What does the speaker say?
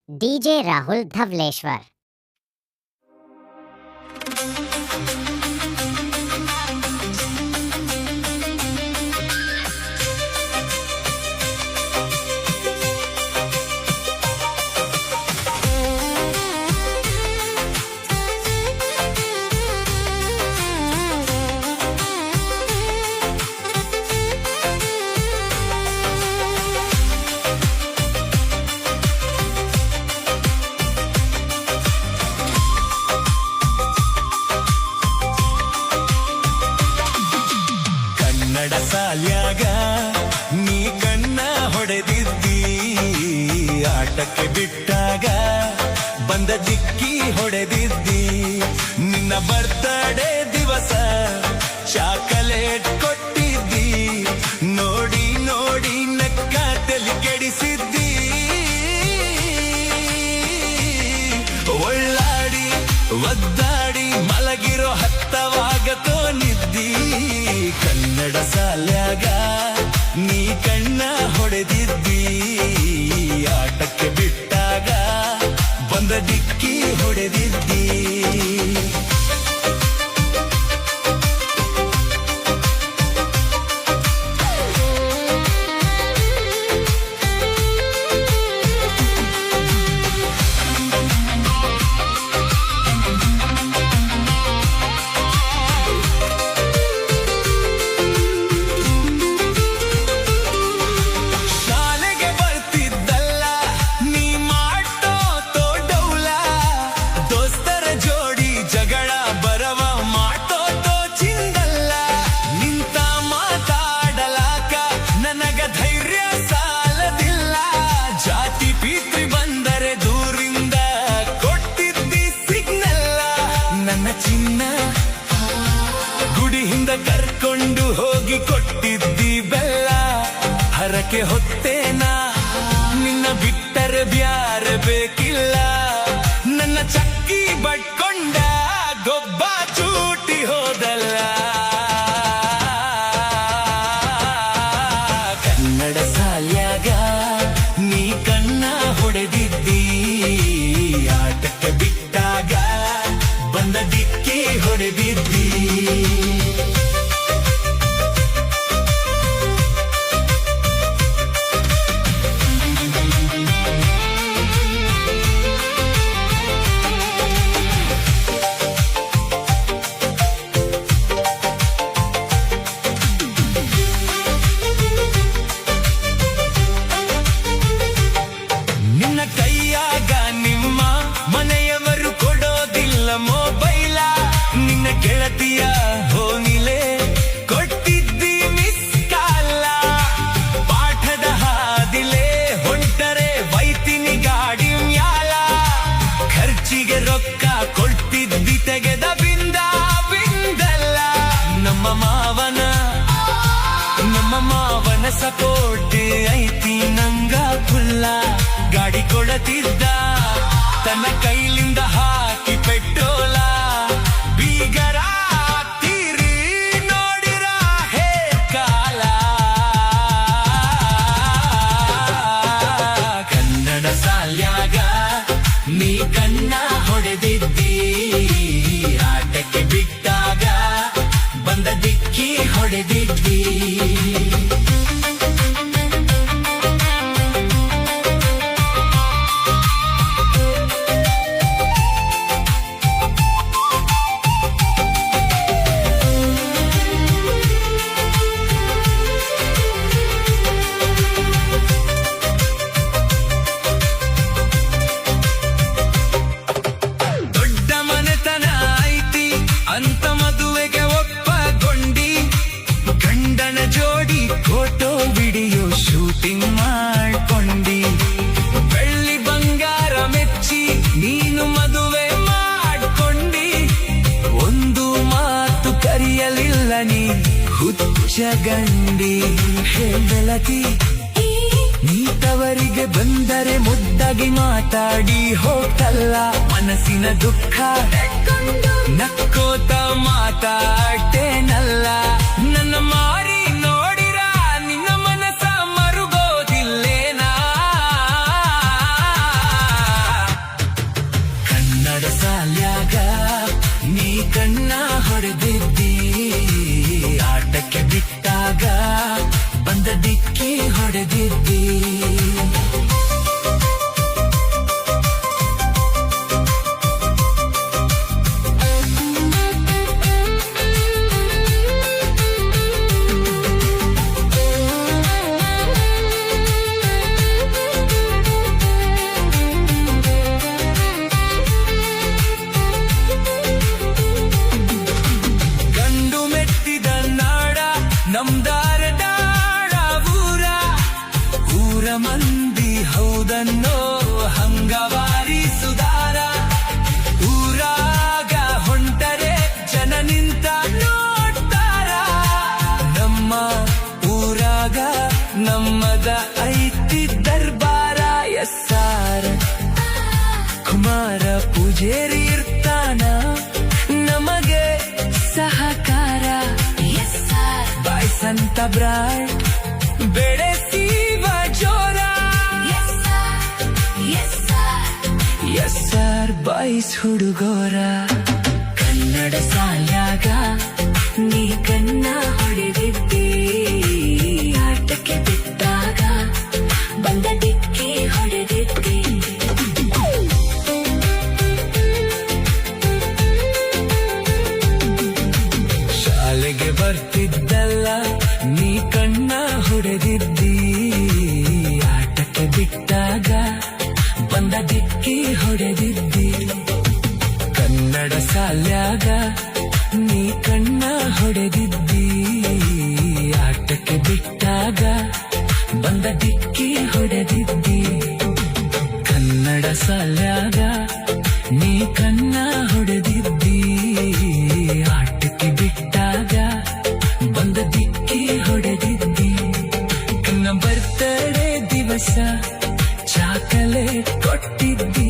DJ Rahul Dhavleshwar. Kannada ಸಾಲ್ಯಾಗ ನೀ ಕಣ್ಣ ಹೊಡೆದಿದ್ದಿ, ಆಟಕ್ಕೆ ಬಿಟ್ಟಾಗ ಬಂದ ದಿಕ್ಕಿ ಹೊಡೆದಿದ್ದಿ. ನಿನ್ನ ಬರ್ತಡೇ ದಿವಸ ಚಾಕಲೇಟ್ ಕೊಟ್ಟಿದ್ದಿ, ನೋಡಿ ನೋಡಿ ನಕ್ಕ ತಲೆ ಕೆಡಿಸಿದ್ದಿ. ಒಳ್ಳಾಡಿ ಒದ್ದಾಡಿ ಮಲಗಿರೋ ಹತ್ತವಾಗತೋ ನಿದ್ದಿ. ಕನ್ನಡ ಸಾಲ್ಯಾಗ ನೀ ಕಣ್ಣ ಹೊಡೆದಿದ್ದಿ, ಆಟಕ್ಕೆ ಬಿಟ್ಟಾಗ ಬಂದ ದಿಕ್ಕಿ ಹೊಡೆದಿದ್ದಿ. ಚಿನ್ನ ಗುಡಿಯಿಂದ ಕರ್ಕೊಂಡು ಹೋಗಿ ಕೊಟ್ಟಿದ್ದಿ ಬೆಲ್ಲ, ಹರಕೆ ಹೊತ್ತೇನ ನಿನ್ನ ಬಿಟ್ಟರೆ ಬ್ಯಾರ ಬೇಕಿಲ್ಲ. ನನ್ನ ಚಕ್ಕಿ ಬಡ್ಕೊಂಡ ಗೊಬ್ಬ ಚೂಟಿ ಹೋದಲ್ಲ. ಕನ್ನಡ ಸಾಲ್ಯಾಗ ನೀ ಕಣ್ಣ ಹೊಡೆದಿದ್ದಿ, ಆಟಕ್ಕೆ ಬಿಟ್ಟಾಗ ಬಂದ ದಿಕ್ಕಿ ಹೊಡೆದಿದ್ದಿ. ನಿನ್ನ ಕೈಯಾಗ ನಿಮ್ಮ ಮನೆಯವರು ಕೊಡೋದಿಲ್ಲ ಮೊಬೈಲ, ನಿನ್ನ ಗೆಳತಿಯ ಹೋನಿಲೆ ಕೊಟ್ಟಿದ್ದಿ ಮಿಸ್ ಕಾಲ. ಪಾಠದ ಹಾದಿಲೆ ಹೊಂಟರೆ ವೈತಿನಿ ಗಾಡಿ ಮ್ಯಾಲ, ಖರ್ಚಿಗೆ ರೊಕ್ಕ ಕೊಡ್ತಿದ್ದಿ ತೆಗೆದ ಬಿಂದಲ್ಲ. ನಮ್ಮ ಮಾವನ ಸಪೋರ್ಟ್ ಐತಿ ನಂಗ ಫುಲ್ಲ, ಗಾಡಿ ಕೊಡತಿದ್ದ ತನ್ನ ಕೈಲಿಂದ ಹಾಕಿ ಪೆಟ್ರೋಲ. ಬೀಗರ ತೀರಿ ನೋಡಿರ ಹೇ ಕಾಲ. ಕನ್ನಡ ಸಾಲ್ಯಾಗ ನೀ ಕಣ್ಣ ಹೊಡೆದಿದ್ದಿ, ಆಟಕ್ಕೆ ಬಿಟ್ಟಾಗ ಬಂದ ದಿಕ್ಕಿ ಹೊಡೆದಿದ್ದಿ. ದೊಡ್ಡ ಮನೆತನ ಐತಿ ಅಂತ ಮದುವೆಗೆ ಒಪ್ಪಗೊಂಡಿ, ಗಂಡನ ಜೋಡಿ ಫೋಟೋ ವಿಡಿಯೋ ಶೂಟಿಂಗ್ ಮಾಡ್ಕೊಂಡಿ. ಬೆಳ್ಳಿ ಬಂಗಾರ ಮೆಚ್ಚಿ ನೀನು ಮದುವೆ ಮಾಡ್ಕೊಂಡಿ, ಒಂದು ಮಾತು ಕರೆಯಲಿಲ್ಲ ನೀ ಹುಚ್ಚ ಗಂಡಿ. ಬೆಳತಿ ನೀತವರಿಗೆ ಬಂದರೆ ಮುದ್ದಾಗಿ ಮಾತಾಡಿ ಹೋಗ್ತಲ್ಲ, ಮನಸ್ಸಿನ ದುಃಖ ನಕ್ಕೋತ ಮಾತಾಡ್ತೇನಲ್ಲ. ನನ್ನ ಮಾರಿ ನೋಡಿರ ನಿನ್ನ ಮನಸ್ಸ ಮರುಗೋದಿಲ್ಲೇನಾ. ಹೊಡೆದಿದ್ದಿ ಆಟಕ್ಕೆ ಬಿಟ್ಟಾಗ ಬಂದ ಡಿಕ್ಕಿ ಹೊಡೆದಿದ್ದಿ ನಮ್ದಾರದಾಳ ಊರ ಮಂದಿ ಹೌದನ್ನೋ ಹಂಗವಾರಿ ಸುಧಾರ ಊರಾಗ ಹೊಂಟರೆ ಜನ ನಿಂತ ನೋಡ್ತಾರ ನಮ್ಮ ಊರಾಗ ನಮ್ಮದ ಐತಿ ದರ್ಬಾರ ಎಸ್ಸಾರ ಕುಮಾರ ಪೂಜೇರಿ ಇರ್ತಾನ ನಮಗೆ ಸಹಕಾರ ಸಂತ ಬ್ರಾಡ್ ಬೆಳೆಸೀವ ಜೋರ ಎಸ್ ಸರ್ ಬಾಯ್ಸ್ ಹುಡುಗೋರ ಕನ್ನಡ ಸಾಲ್ಯಾಗ ನೀ ಕನ್ನ ಹೊಡೆದಿದ್ದಿ ಆಟಕ್ಕೆ ಬಿಟ್ಟಾಗ ಬಂದ ಡಿಕ್ಕಿ ಹೊಡೆದಿದ್ದಿ ಶಾಲೆಗೆ ಬರ್ತಿದ್ದಲ್ಲ ನೀ ಕಣ್ಣ ಹೊಡೆದಿದ್ದಿ ಆಟಕ್ಕೆ ಬಿಟ್ಟಾಗ ಬಂದ ಡಿಕ್ಕಿ ಹೊಡೆದಿದ್ದಿ ಕನ್ನಡ ಶಾಲ್ಯಾಗ ನೀ ಕಣ್ಣ ಹೊಡೆದಿದ್ದಿ ಆಟಕ್ಕೆ ಬಿಟ್ಟಾಗ ಬಂದ ಡಿಕ್ಕಿ ಹೊಡೆದಿದ್ದಿ ಕನ್ನಡ ಶಾಲ್ಯಾಗ ನೀ ಕಣ್ಣ ಹೊಡೆದಿದ್ದಿ ಆಟಕ್ಕೆ ಬಿಟ್ಟಾಗ ಬಂದ ಡಿಕ್ಕಿ ಹೊಡೆದಿದ್ದಿ ನನ್ನ ಬರ್ತಡೇ ದಿವಸ ಚಾಕಲೇಟ್ ಕೊಟ್ಟಿದ್ದಿ